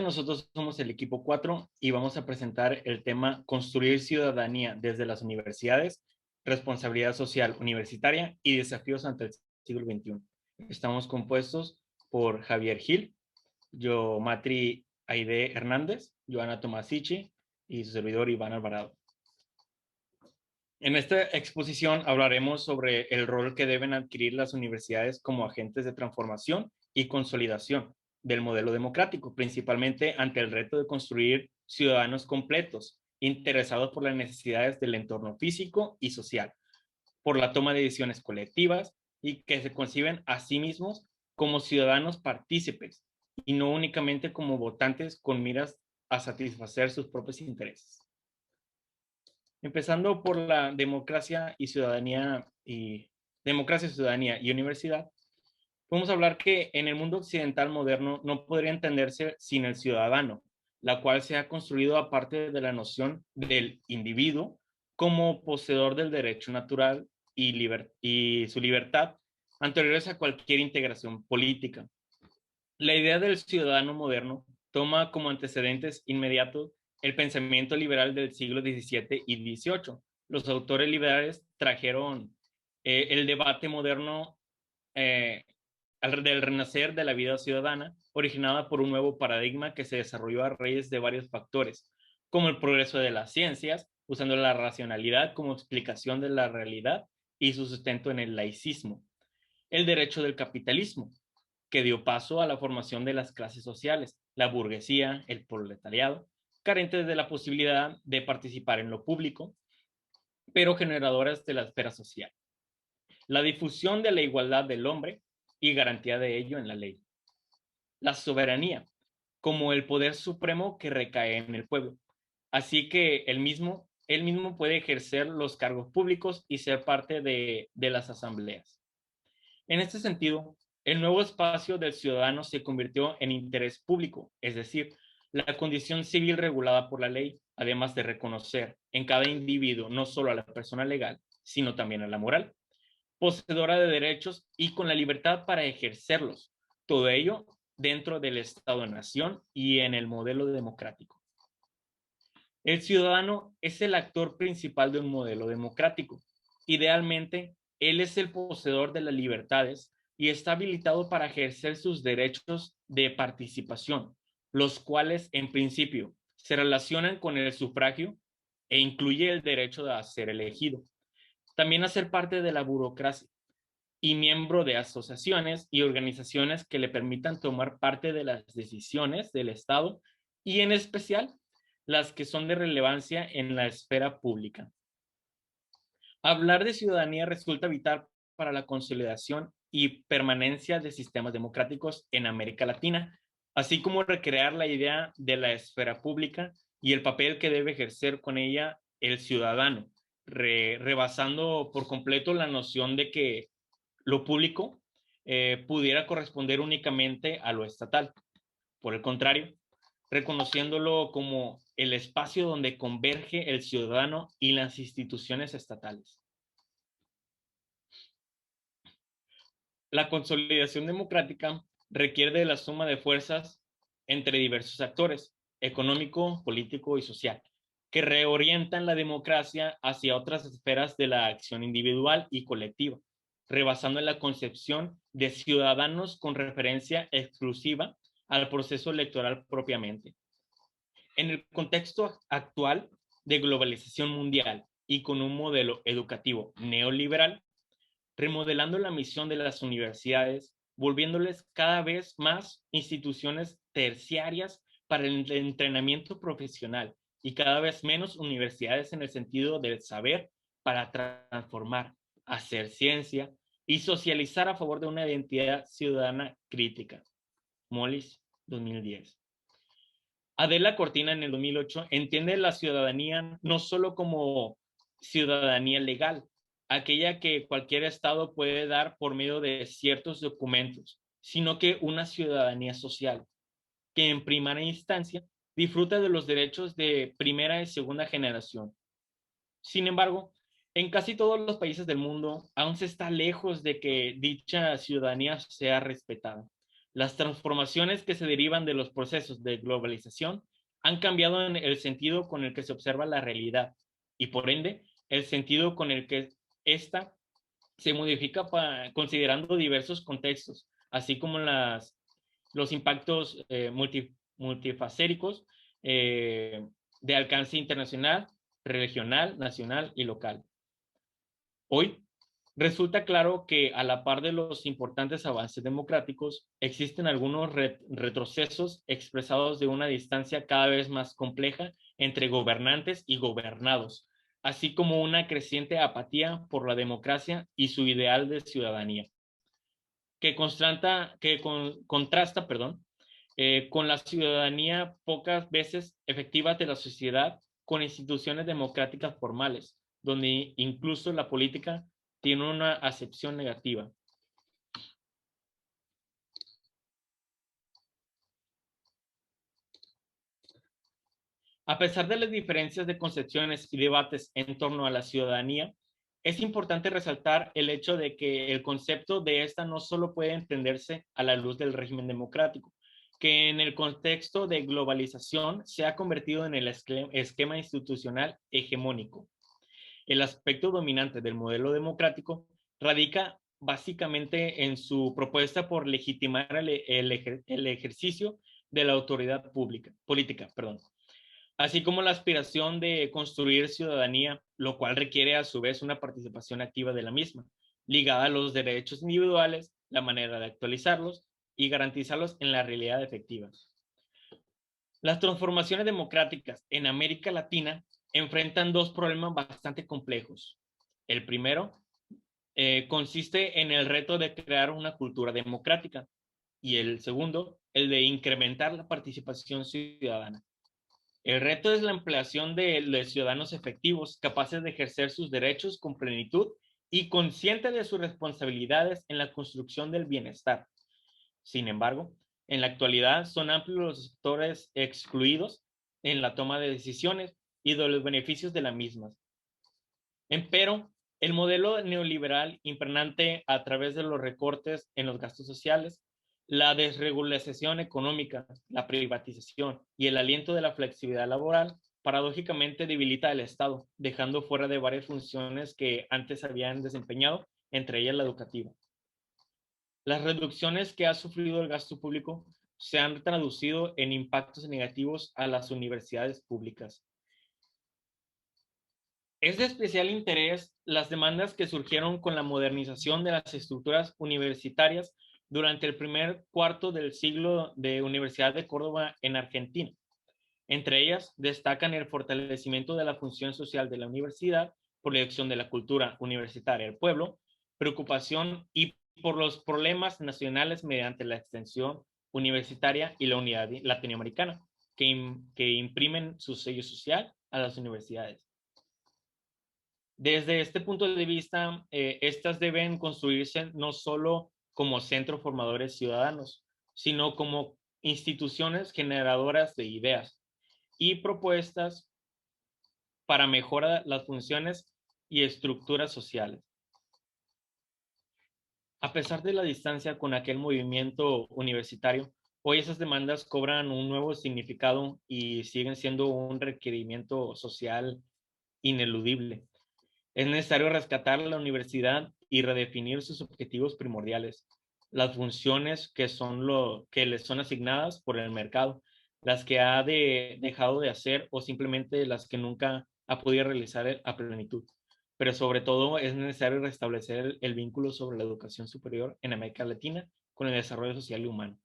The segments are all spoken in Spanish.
nosotros somos el equipo 4 y vamos a presentar el tema Construir ciudadanía desde las universidades, responsabilidad social universitaria y desafíos ante el siglo XXI. Estamos compuestos por Javier Gil, yo Matri Aide Hernández, Joana Tomasici y su servidor Iván Alvarado. En esta exposición hablaremos sobre el rol que deben adquirir las universidades como agentes de transformación y consolidación del modelo democrático, principalmente ante el reto de construir ciudadanos completos, interesados por las necesidades del entorno físico y social, por la toma de decisiones colectivas y que se conciben a sí mismos como ciudadanos partícipes y no únicamente como votantes con miras a satisfacer sus propios intereses. Empezando por la democracia, ciudadanía y universidad, podemos hablar que en el mundo occidental moderno no podría entenderse sin el ciudadano, la cual se ha construido a partir de la noción del individuo como poseedor del derecho natural y su libertad anteriores a cualquier integración política. La idea del ciudadano moderno toma como antecedentes inmediatos el pensamiento liberal del siglo XVII y XVIII. Los autores liberales trajeron el debate moderno eh, del renacer de la vida ciudadana, originada por un nuevo paradigma que se desarrolló a raíz de varios factores, como el progreso de las ciencias, usando la racionalidad como explicación de la realidad y su sustento en el laicismo. El derecho del capitalismo, que dio paso a la formación de las clases sociales, la burguesía, el proletariado, carentes de la posibilidad de participar en lo público, pero generadoras de la esfera social. La difusión de la igualdad del hombre y garantía de ello en la ley. La soberanía, como el poder supremo que recae en el pueblo. Así que él mismo puede ejercer los cargos públicos y ser parte de las asambleas. En este sentido, el nuevo espacio del ciudadano se convirtió en interés público, es decir, la condición civil regulada por la ley, además de reconocer en cada individuo no solo a la persona legal, sino también a la moral, poseedora de derechos y con la libertad para ejercerlos. Todo ello dentro del Estado-nación y en el modelo democrático. El ciudadano es el actor principal de un modelo democrático. Idealmente, él es el poseedor de las libertades y está habilitado para ejercer sus derechos de participación, los cuales en principio se relacionan con el sufragio e incluye el derecho de ser elegido. También a ser parte de la burocracia y miembro de asociaciones y organizaciones que le permitan tomar parte de las decisiones del Estado y en especial las que son de relevancia en la esfera pública. Hablar de ciudadanía resulta vital para la consolidación y permanencia de sistemas democráticos en América Latina, así como recrear la idea de la esfera pública y el papel que debe ejercer con ella el ciudadano, rebasando por completo la noción de que lo público pudiera corresponder únicamente a lo estatal. Por el contrario, reconociéndolo como el espacio donde converge el ciudadano y las instituciones estatales. La consolidación democrática requiere de la suma de fuerzas entre diversos actores, económico, político y social, que reorientan la democracia hacia otras esferas de la acción individual y colectiva, rebasando la concepción de ciudadanos con referencia exclusiva al proceso electoral propiamente. En el contexto actual de globalización mundial y con un modelo educativo neoliberal, remodelando la misión de las universidades, volviéndoles cada vez más instituciones terciarias para el entrenamiento profesional y cada vez menos universidades en el sentido del saber para transformar, hacer ciencia y socializar a favor de una identidad ciudadana crítica. Molis, 2010. Adela Cortina en el 2008 entiende la ciudadanía no solo como ciudadanía legal, aquella que cualquier Estado puede dar por medio de ciertos documentos, sino que una ciudadanía social, que en primera instancia disfruta de los derechos de primera y segunda generación. Sin embargo, en casi todos los países del mundo aún se está lejos de que dicha ciudadanía sea respetada. Las transformaciones que se derivan de los procesos de globalización han cambiado en el sentido con el que se observa la realidad y, por ende, el sentido con el que ésta se modifica considerando diversos contextos, así como los impactos multifacéricos eh, de alcance internacional, regional, nacional y local. Hoy, resulta claro que a la par de los importantes avances democráticos, existen algunos retrocesos expresados de una distancia cada vez más compleja entre gobernantes y gobernados, así como una creciente apatía por la democracia y su ideal de ciudadanía, contrasta, con la ciudadanía pocas veces efectiva de la sociedad con instituciones democráticas formales, donde incluso la política tiene una acepción negativa. A pesar de las diferencias de concepciones y debates en torno a la ciudadanía, es importante resaltar el hecho de que el concepto de esta no solo puede entenderse a la luz del régimen democrático, que en el contexto de globalización se ha convertido en el esquema institucional hegemónico. El aspecto dominante del modelo democrático radica básicamente en su propuesta por legitimar el ejercicio de la autoridad política, así como la aspiración de construir ciudadanía, lo cual requiere a su vez una participación activa de la misma, ligada a los derechos individuales, la manera de actualizarlos y garantizarlos en la realidad efectiva. Las transformaciones democráticas en América Latina enfrentan dos problemas bastante complejos. El primero consiste en el reto de crear una cultura democrática y el segundo, el de incrementar la participación ciudadana. El reto es la ampliación de ciudadanos efectivos capaces de ejercer sus derechos con plenitud y conscientes de sus responsabilidades en la construcción del bienestar. Sin embargo, en la actualidad son amplios los sectores excluidos en la toma de decisiones y de los beneficios de las mismas. Empero, el modelo neoliberal imperante a través de los recortes en los gastos sociales, la desregulación económica, la privatización y el aliento de la flexibilidad laboral, paradójicamente debilita el Estado, dejando fuera de varias funciones que antes habían desempeñado, entre ellas la educativa. Las reducciones que ha sufrido el gasto público se han traducido en impactos negativos a las universidades públicas. Es de especial interés las demandas que surgieron con la modernización de las estructuras universitarias durante el primer cuarto del siglo de Universidad de Córdoba en Argentina. Entre ellas destacan el fortalecimiento de la función social de la universidad, proyección de la cultura universitaria del pueblo, preocupación y por los problemas nacionales mediante la extensión universitaria y la unidad latinoamericana, que imprimen su sello social a las universidades. Desde este punto de vista, estas deben construirse no solo como centros formadores ciudadanos, sino como instituciones generadoras de ideas y propuestas para mejorar las funciones y estructuras sociales. A pesar de la distancia con aquel movimiento universitario, hoy esas demandas cobran un nuevo significado y siguen siendo un requerimiento social ineludible. Es necesario rescatar la universidad y redefinir sus objetivos primordiales, las funciones que les son asignadas por el mercado, las que ha dejado de hacer o simplemente las que nunca ha podido realizar a plenitud. Pero sobre todo es necesario restablecer el vínculo sobre la educación superior en América Latina con el desarrollo social y humano.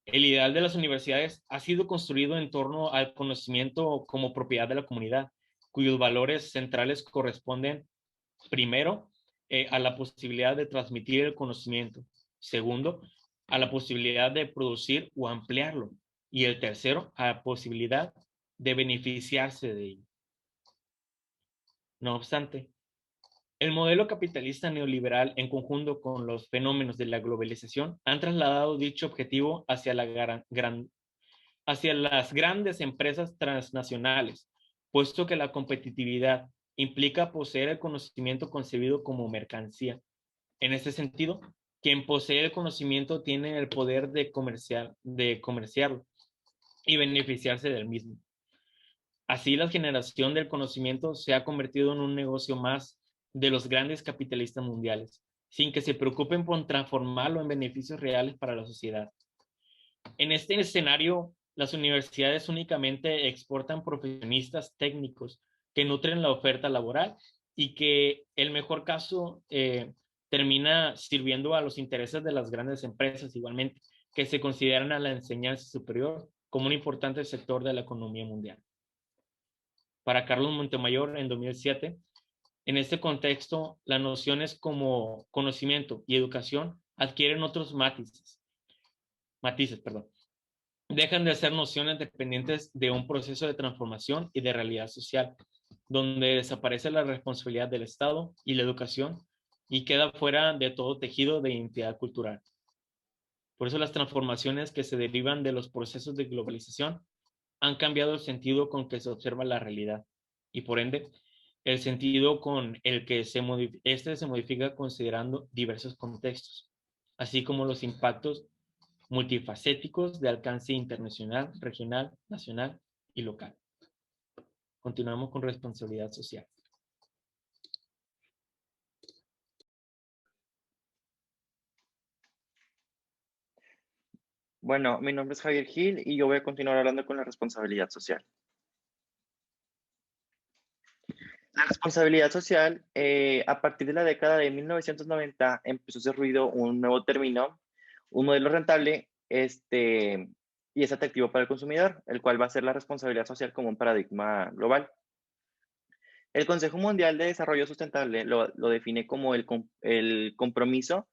El ideal de las universidades ha sido construido en torno al conocimiento como propiedad de la comunidad, cuyos valores centrales corresponden, primero, a la posibilidad de transmitir el conocimiento, segundo, a la posibilidad de producir o ampliarlo, y el tercero, a la posibilidad de beneficiarse de ello. No obstante, el modelo capitalista neoliberal, en conjunto con los fenómenos de la globalización, han trasladado dicho objetivo hacia las grandes empresas transnacionales, puesto que la competitividad implica poseer el conocimiento concebido como mercancía. En este sentido, Quien posee el conocimiento tiene el poder de comerciarlo y beneficiarse del mismo. Así, la generación del conocimiento se ha convertido en un negocio más de los grandes capitalistas mundiales, sin que se preocupen por transformarlo en beneficios reales para la sociedad. En este escenario, las universidades únicamente exportan profesionistas técnicos que nutren la oferta laboral y que, el mejor caso, termina sirviendo a los intereses de las grandes empresas igualmente, que se consideran a la enseñanza superior como un importante sector de la economía mundial. Para Carlos Montemayor, en 2007, en este contexto, las nociones como conocimiento y educación adquieren otros matices, perdón. Dejan de ser nociones dependientes de un proceso de transformación y de realidad social, donde desaparece la responsabilidad del Estado y la educación y queda fuera de todo tejido de identidad cultural. Por eso las transformaciones que se derivan de los procesos de globalización han cambiado el sentido con que se observa la realidad y, por ende, el sentido con el que se modifica considerando diversos contextos, así como los impactos multifacéticos de alcance internacional, regional, nacional y local. Continuamos con responsabilidad social. Bueno, mi nombre es Javier Gil y yo voy a continuar hablando con la responsabilidad social. La responsabilidad social, a partir de la década de 1990, empezó a hacer ruido un nuevo término, un modelo rentable y es atractivo para el consumidor, el cual va a ser la responsabilidad social como un paradigma global. El Consejo Mundial de Desarrollo Sustentable lo define como el compromiso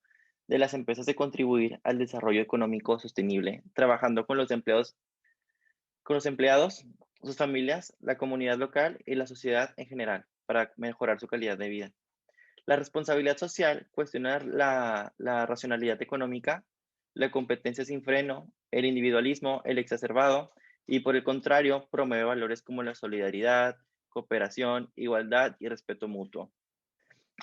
de las empresas de contribuir al desarrollo económico sostenible, trabajando con los empleados, sus familias, la comunidad local y la sociedad en general para mejorar su calidad de vida. La responsabilidad social cuestiona la racionalidad económica, la competencia sin freno, el individualismo, el exacerbado, y por el contrario, promueve valores como la solidaridad, cooperación, igualdad y respeto mutuo.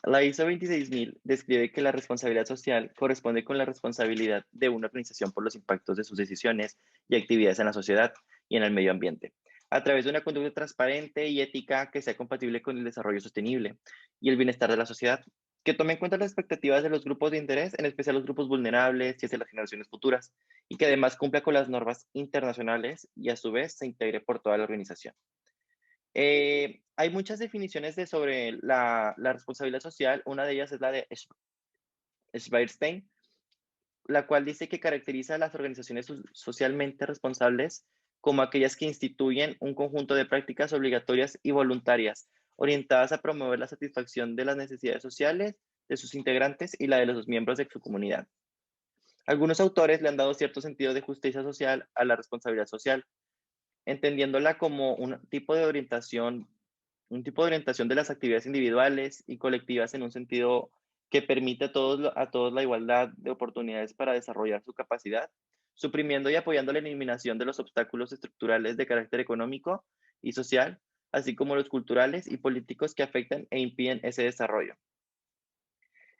La ISO 26000 describe que la responsabilidad social corresponde con la responsabilidad de una organización por los impactos de sus decisiones y actividades en la sociedad y en el medio ambiente, a través de una conducta transparente y ética que sea compatible con el desarrollo sostenible y el bienestar de la sociedad, que tome en cuenta las expectativas de los grupos de interés, en especial los grupos vulnerables y hacia las generaciones futuras, y que además cumpla con las normas internacionales y a su vez se integre por toda la organización. Hay muchas definiciones sobre la responsabilidad social. Una de ellas es la de Schwarzstein, la cual dice que caracteriza a las organizaciones socialmente responsables como aquellas que instituyen un conjunto de prácticas obligatorias y voluntarias orientadas a promover la satisfacción de las necesidades sociales de sus integrantes y la de los miembros de su comunidad. Algunos autores le han dado cierto sentido de justicia social a la responsabilidad social, entendiéndola como un tipo de orientación de las actividades individuales y colectivas en un sentido que permite a todos la igualdad de oportunidades para desarrollar su capacidad, suprimiendo y apoyando la eliminación de los obstáculos estructurales de carácter económico y social, así como los culturales y políticos que afectan e impiden ese desarrollo.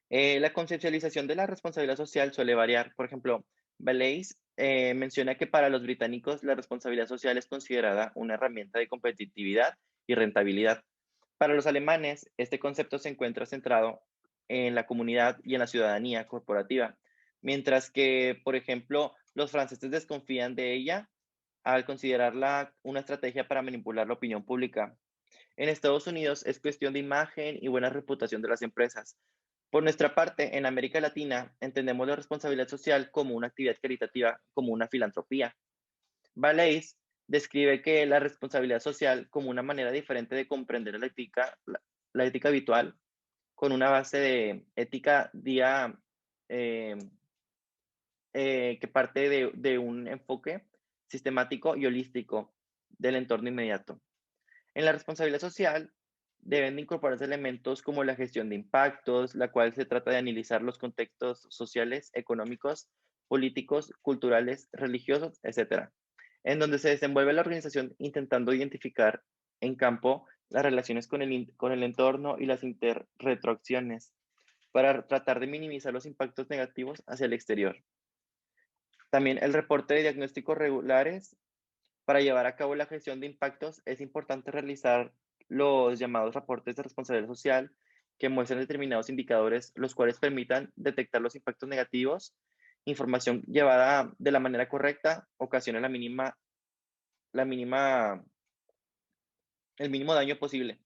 La conceptualización de la responsabilidad social suele variar. Por ejemplo, Balaise menciona que para los británicos la responsabilidad social es considerada una herramienta de competitividad y rentabilidad. Para los alemanes, este concepto se encuentra centrado en la comunidad y en la ciudadanía corporativa, mientras que, por ejemplo, los franceses desconfían de ella al considerarla una estrategia para manipular la opinión pública. En Estados Unidos es cuestión de imagen y buena reputación de las empresas. Por nuestra parte, en América Latina entendemos la responsabilidad social como una actividad caritativa, como una filantropía. Valais describe que la responsabilidad social como una manera diferente de comprender la ética habitual, con una base de ética eh, que parte de un enfoque sistemático y holístico del entorno inmediato. En la responsabilidad social deben de incorporarse elementos como la gestión de impactos, la cual se trata de analizar los contextos sociales, económicos, políticos, culturales, religiosos, etcétera, en donde se desenvuelve la organización intentando identificar en campo las relaciones con el entorno y las interretroacciones. para tratar de minimizar los impactos negativos hacia el exterior. También el reporte de diagnósticos regulares. Para llevar a cabo la gestión de impactos es importante realizar los llamados reportes de responsabilidad social que muestran determinados indicadores, los cuales permitan detectar los impactos negativos. Información llevada de la manera correcta ocasiona la mínima, el mínimo daño posible.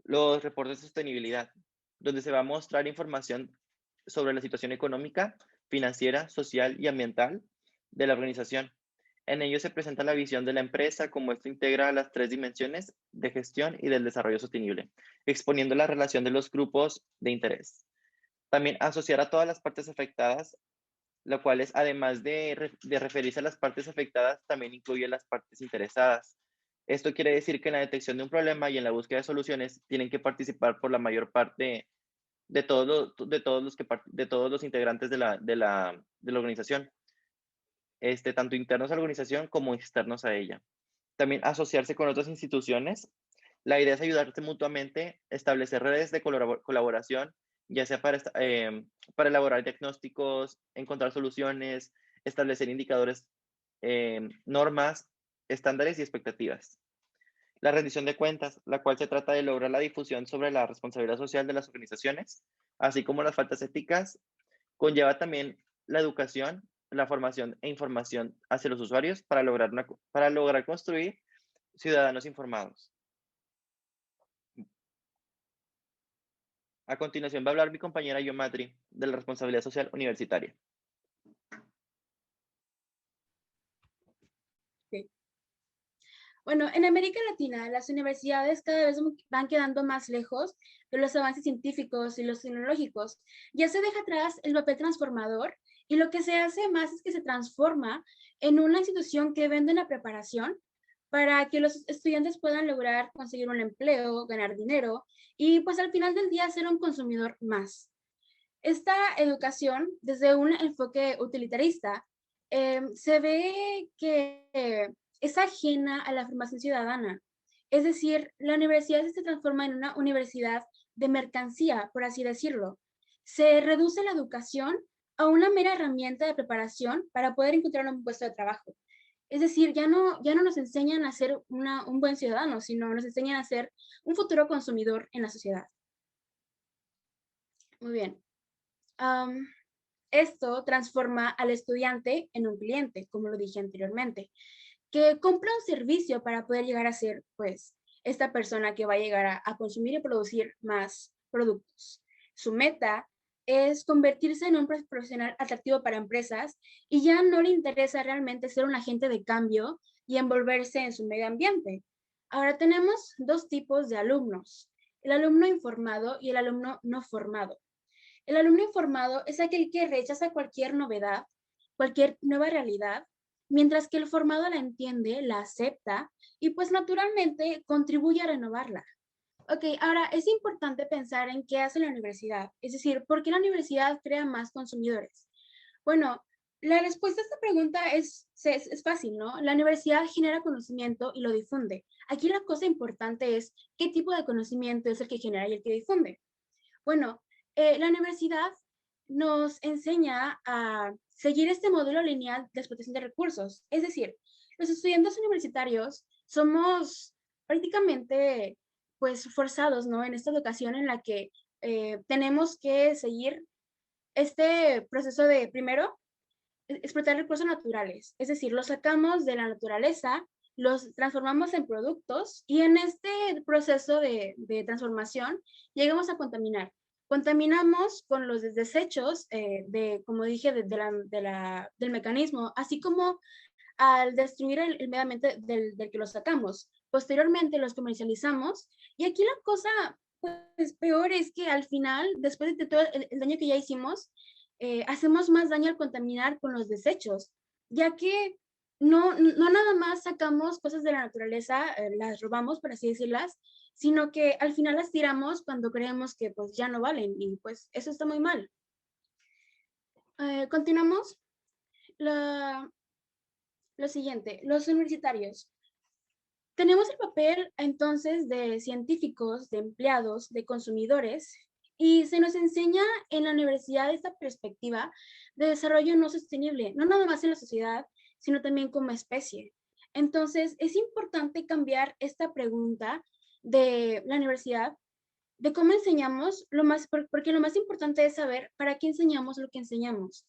Los reportes de sostenibilidad, donde se va a mostrar información sobre la situación económica, financiera, social y ambiental de la organización. En ello se presenta la visión de la empresa, como esto integra las tres dimensiones de gestión y del desarrollo sostenible, exponiendo la relación de los grupos de interés. También asociar a todas las partes afectadas, lo cual es, además de referirse a las partes afectadas, también incluye las partes interesadas. Esto quiere decir que en la detección de un problema y en la búsqueda de soluciones tienen que participar por la mayor parte de todos los integrantes de la organización, tanto internos a la organización como externos a ella. También asociarse con otras instituciones. La idea es ayudarse mutuamente, establecer redes de colaboración, ya sea para elaborar diagnósticos, encontrar soluciones, establecer indicadores, normas, estándares y expectativas. La rendición de cuentas, la cual se trata de lograr la difusión sobre la responsabilidad social de las organizaciones, así como las faltas éticas, conlleva también la educación, la formación e información hacia los usuarios para lograr construir ciudadanos informados. A continuación va a hablar mi compañera Yomatri de la responsabilidad social universitaria. Ok. Bueno, en América Latina, las universidades cada vez van quedando más lejos de los avances científicos y los tecnológicos. Ya se deja atrás el papel transformador y lo que se hace más es que se transforma en una institución que vende una preparación para que los estudiantes puedan lograr conseguir un empleo, ganar dinero y pues al final del día ser un consumidor más. Esta educación, desde un enfoque utilitarista, se ve que es ajena a la formación ciudadana. Es decir, la universidad se transforma en una universidad de mercancía, por así decirlo. Se reduce la educación a una mera herramienta de preparación para poder encontrar un puesto de trabajo. Es decir, ya no nos enseñan a ser un buen ciudadano, sino nos enseñan a ser un futuro consumidor en la sociedad. Muy bien. Esto transforma al estudiante en un cliente, como lo dije anteriormente, que compra un servicio para poder llegar a ser, pues, esta persona que va a llegar a consumir y producir más productos. Su meta es convertirse en un profesional atractivo para empresas y ya no le interesa realmente ser un agente de cambio y envolverse en su medio ambiente. Ahora tenemos dos tipos de alumnos, el alumno informado y el alumno no formado. El alumno informado es aquel que rechaza cualquier novedad, cualquier nueva realidad, mientras que el formado la entiende, la acepta y pues naturalmente contribuye a renovarla. Ok, ahora es importante pensar en qué hace la universidad, es decir, ¿por qué la universidad crea más consumidores? Bueno, la respuesta a esta pregunta es fácil, ¿no? La universidad genera conocimiento y lo difunde. Aquí la cosa importante es qué tipo de conocimiento es el que genera y el que difunde. Bueno, la universidad nos enseña a seguir este modelo lineal de explotación de recursos. Es decir, los estudiantes universitarios somos prácticamente pues forzados, ¿no? En esta educación en la que tenemos que seguir este proceso de, primero, explotar recursos naturales. Es decir, los sacamos de la naturaleza, los transformamos en productos y en este proceso de transformación llegamos a contaminar. Contaminamos con los desechos, como dije, del mecanismo, así como al destruir el medio ambiente del que los sacamos. Posteriormente los comercializamos y aquí la cosa pues, peor es que al final, después de todo el daño que ya hicimos, hacemos más daño al contaminar con los desechos, ya que no nada más sacamos cosas de la naturaleza, las robamos, por así decirlas, sino que al final las tiramos cuando creemos que pues ya no valen y pues eso está muy mal. Continuamos. Lo siguiente, los universitarios. Tenemos el papel entonces de científicos, de empleados, de consumidores Y se nos enseña en la universidad esta perspectiva de desarrollo no sostenible, no nada más en la sociedad, sino también como especie. Entonces, es importante cambiar esta pregunta de la universidad, de cómo enseñamos, porque lo más importante es saber para qué enseñamos lo que enseñamos.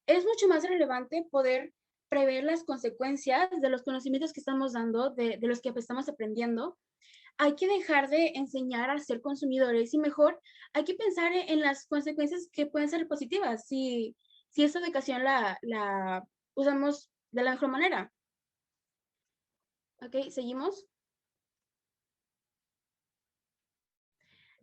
Es mucho más relevante poder prever las consecuencias de los conocimientos que estamos dando, de los que estamos aprendiendo. Hay que dejar de enseñar a ser consumidores y mejor hay que pensar en las consecuencias que pueden ser positivas si esta educación la usamos de la mejor manera. ¿Ok? ¿Seguimos?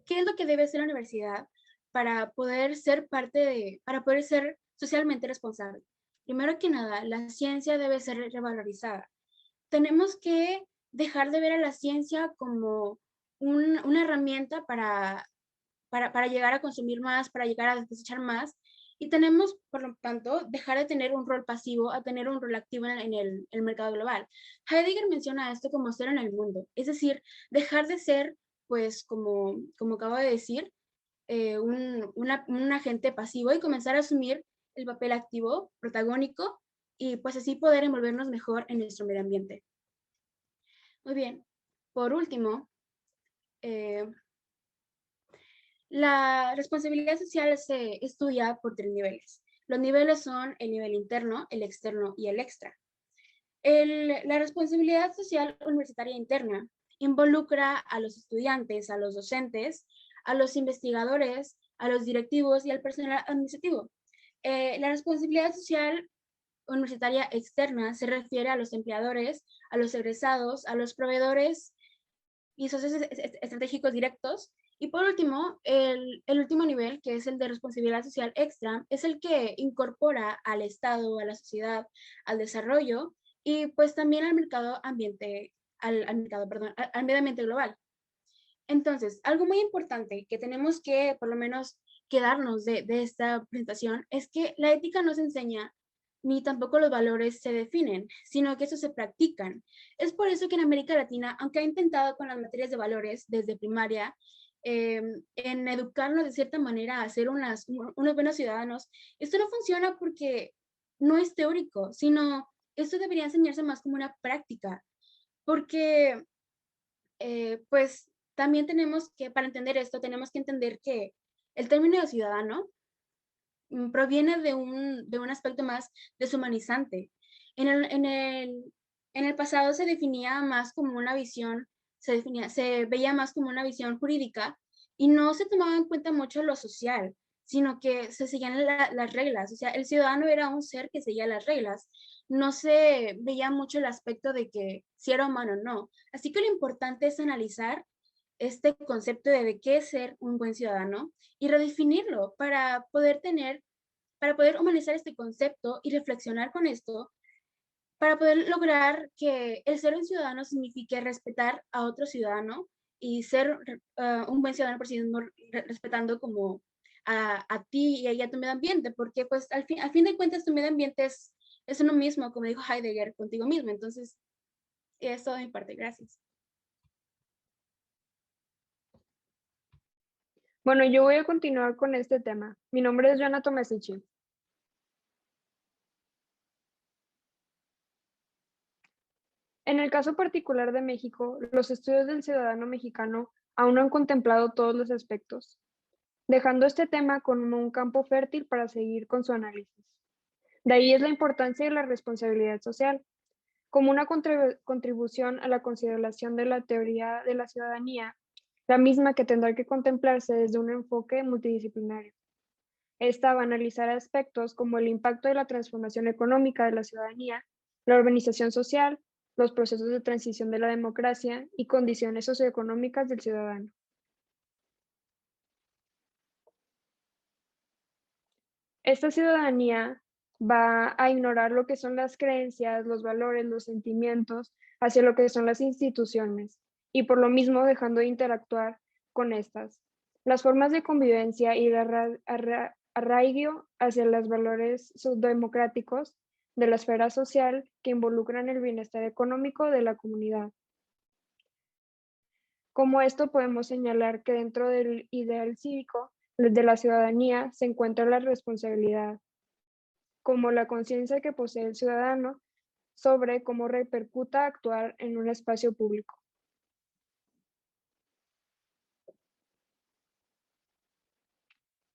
¿Qué es lo que debe hacer la universidad para poder ser para poder ser socialmente responsable? Primero que nada, la ciencia debe ser revalorizada. Tenemos que dejar de ver a la ciencia como una herramienta para llegar a consumir más, para llegar a desechar más, y tenemos, por lo tanto, dejar de tener un rol pasivo a tener un rol activo en el mercado global. Heidegger menciona esto como ser en el mundo, es decir, dejar de ser, pues, como acabo de decir, un agente pasivo y comenzar a asumir el papel activo, protagónico, y pues así poder envolvernos mejor en nuestro medio ambiente. Muy bien, por último, la responsabilidad social se estudia por 3 niveles. Los niveles son el nivel interno, el externo y el extra. La responsabilidad social universitaria interna involucra a los estudiantes, a los docentes, a los investigadores, a los directivos y al personal administrativo. La responsabilidad social universitaria externa se refiere a los empleadores, a los egresados, a los proveedores y socios estratégicos directos. Y por último, el último nivel, que es el de responsabilidad social extra, es el que incorpora al Estado, a la sociedad, al desarrollo y pues también al mercado ambiente, al medio ambiente global. Entonces, algo muy importante que tenemos que por lo menos quedarnos de esta presentación es que la ética no se enseña ni tampoco los valores se definen, sino que eso se practican. Es por eso que en América Latina, aunque ha intentado con las materias de valores desde primaria, en educarnos de cierta manera a ser unos buenos ciudadanos, esto no funciona porque no es teórico, sino esto debería enseñarse más como una práctica, porque pues también tenemos que, para entender esto, tenemos que entender que el término de ciudadano proviene de un aspecto más deshumanizante. En el pasado se definía más como una visión, se veía más como una visión jurídica y no se tomaba en cuenta mucho lo social, sino que se seguían las reglas. O sea, el ciudadano era un ser que seguía las reglas. No se veía mucho el aspecto de que si era humano o no. Así que lo importante es analizar este concepto de qué es ser un buen ciudadano y redefinirlo para poder humanizar este concepto y reflexionar con esto, para poder lograr que el ser un ciudadano signifique respetar a otro ciudadano y ser un buen ciudadano por sí mismo, respetando como a ti y a tu medio ambiente, porque pues al fin de cuentas tu medio ambiente es uno mismo, como dijo Heidegger, contigo mismo. Entonces, es todo de mi parte. Gracias. Bueno, yo voy a continuar con este tema. Mi nombre es Joana Tomasici. En el caso particular de México, los estudios del ciudadano mexicano aún no han contemplado todos los aspectos, dejando este tema como un campo fértil para seguir con su análisis. De ahí es la importancia de la responsabilidad social, como una contribución a la consideración de la teoría de la ciudadanía, la misma que tendrá que contemplarse desde un enfoque multidisciplinario. Esta va a analizar aspectos como el impacto de la transformación económica de la ciudadanía, la organización social, los procesos de transición de la democracia y condiciones socioeconómicas del ciudadano. Esta ciudadanía va a ignorar lo que son las creencias, los valores, los sentimientos hacia lo que son las instituciones y por lo mismo dejando de interactuar con estas. Las formas de convivencia y de arraigo hacia los valores democráticos de la esfera social que involucran el bienestar económico de la comunidad. Como esto podemos señalar que dentro del ideal cívico de la ciudadanía se encuentra la responsabilidad, como la conciencia que posee el ciudadano sobre cómo repercuta actuar en un espacio público.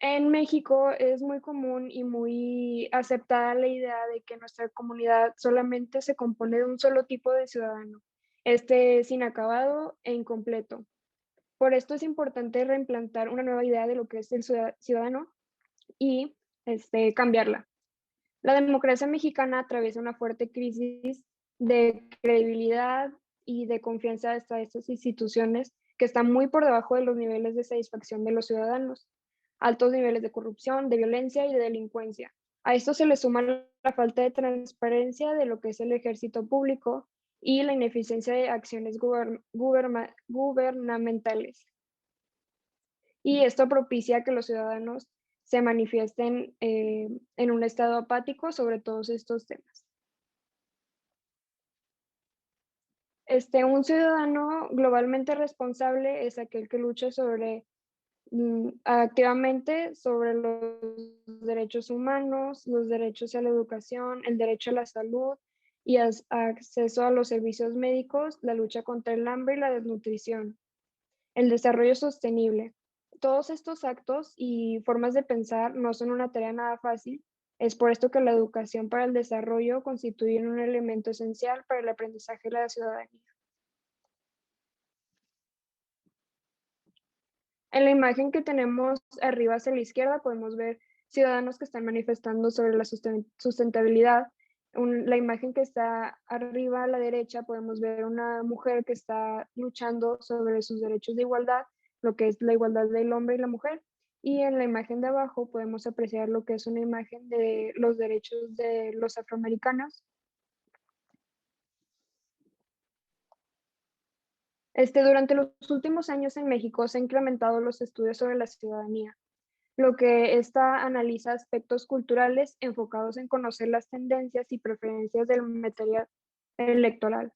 En México es muy común y muy aceptada la idea de que nuestra comunidad solamente se compone de un solo tipo de ciudadano. Este es inacabado e incompleto. Por esto es importante reimplantar una nueva idea de lo que es el ciudadano y cambiarla. La democracia mexicana atraviesa una fuerte crisis de credibilidad y de confianza hasta estas instituciones que están muy por debajo de los niveles de satisfacción de los ciudadanos. Altos niveles de corrupción, de violencia y de delincuencia. A esto se le suma la falta de transparencia de lo que es el ejército público y la ineficiencia de acciones gubernamentales. Y esto propicia que los ciudadanos se manifiesten en un estado apático sobre todos estos temas. Un ciudadano globalmente responsable es aquel que lucha activamente sobre los derechos humanos, los derechos a la educación, el derecho a la salud y acceso a los servicios médicos, la lucha contra el hambre y la desnutrición, el desarrollo sostenible. Todos estos actos y formas de pensar no son una tarea nada fácil. Es por esto que la educación para el desarrollo constituye un elemento esencial para el aprendizaje de la ciudadanía. En la imagen que tenemos arriba hacia la izquierda podemos ver ciudadanos que están manifestando sobre la sustentabilidad. La imagen que está arriba a la derecha podemos ver una mujer que está luchando sobre sus derechos de igualdad, lo que es la igualdad del hombre y la mujer. Y en la imagen de abajo podemos apreciar lo que es una imagen de los derechos de los afroamericanos. Durante los últimos años en México se han incrementado los estudios sobre la ciudadanía, lo que analiza aspectos culturales enfocados en conocer las tendencias y preferencias del material electoral.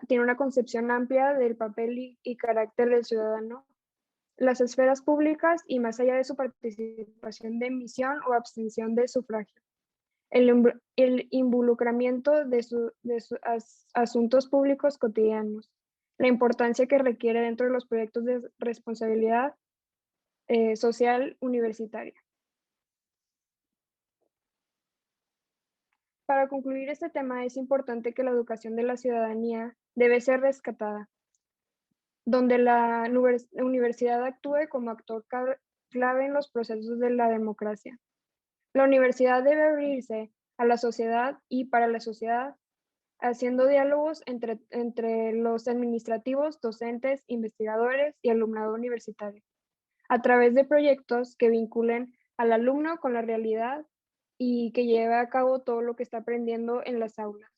Tiene una concepción amplia del papel y carácter del ciudadano, las esferas públicas y más allá de su participación de emisión o abstención de sufragio. El involucramiento de sus asuntos públicos cotidianos, la importancia que requiere dentro de los proyectos de responsabilidad social universitaria. Para concluir este tema, es importante que la educación de la ciudadanía debe ser rescatada, donde la universidad actúe como actor clave en los procesos de la democracia. La universidad debe abrirse a la sociedad y para la sociedad, haciendo diálogos entre los administrativos, docentes, investigadores y alumnado universitario, a través de proyectos que vinculen al alumno con la realidad y que lleve a cabo todo lo que está aprendiendo en las aulas.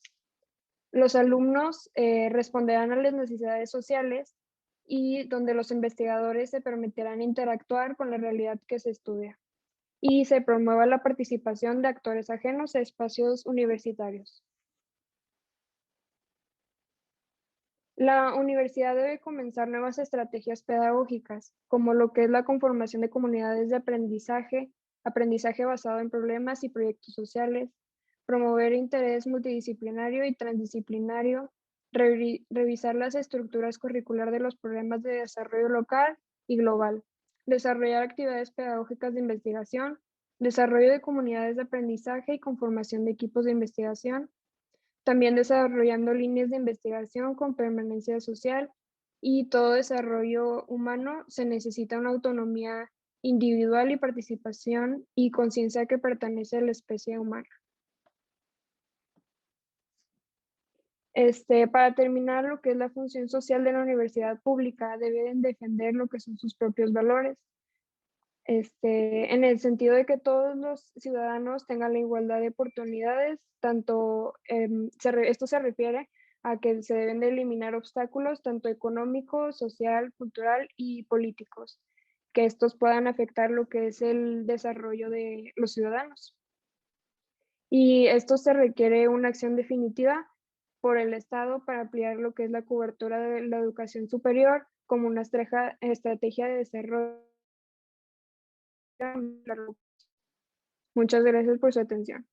Los alumnos responderán a las necesidades sociales y donde los investigadores se permitirán interactuar con la realidad que se estudia y se promueva la participación de actores ajenos a espacios universitarios. La universidad debe comenzar nuevas estrategias pedagógicas, como lo que es la conformación de comunidades de aprendizaje basado en problemas y proyectos sociales, promover interés multidisciplinario y transdisciplinario, revisar las estructuras curricular de los programas de desarrollo local y global, desarrollar actividades pedagógicas de investigación, desarrollo de comunidades de aprendizaje y conformación de equipos de investigación, también desarrollando líneas de investigación con permanencia social, y todo desarrollo humano se necesita una autonomía individual y participación y conciencia que pertenece a la especie humana. Para terminar, lo que es la función social de la universidad pública, deben defender lo que son sus propios valores, en el sentido de que todos los ciudadanos tengan la igualdad de oportunidades, tanto esto se refiere a que se deben de eliminar obstáculos tanto económicos, social, cultural y políticos, que estos puedan afectar lo que es el desarrollo de los ciudadanos. Y esto se requiere una acción definitiva por el Estado para ampliar lo que es la cobertura de la educación superior como una estrategia de desarrollo Muchas gracias por su atención.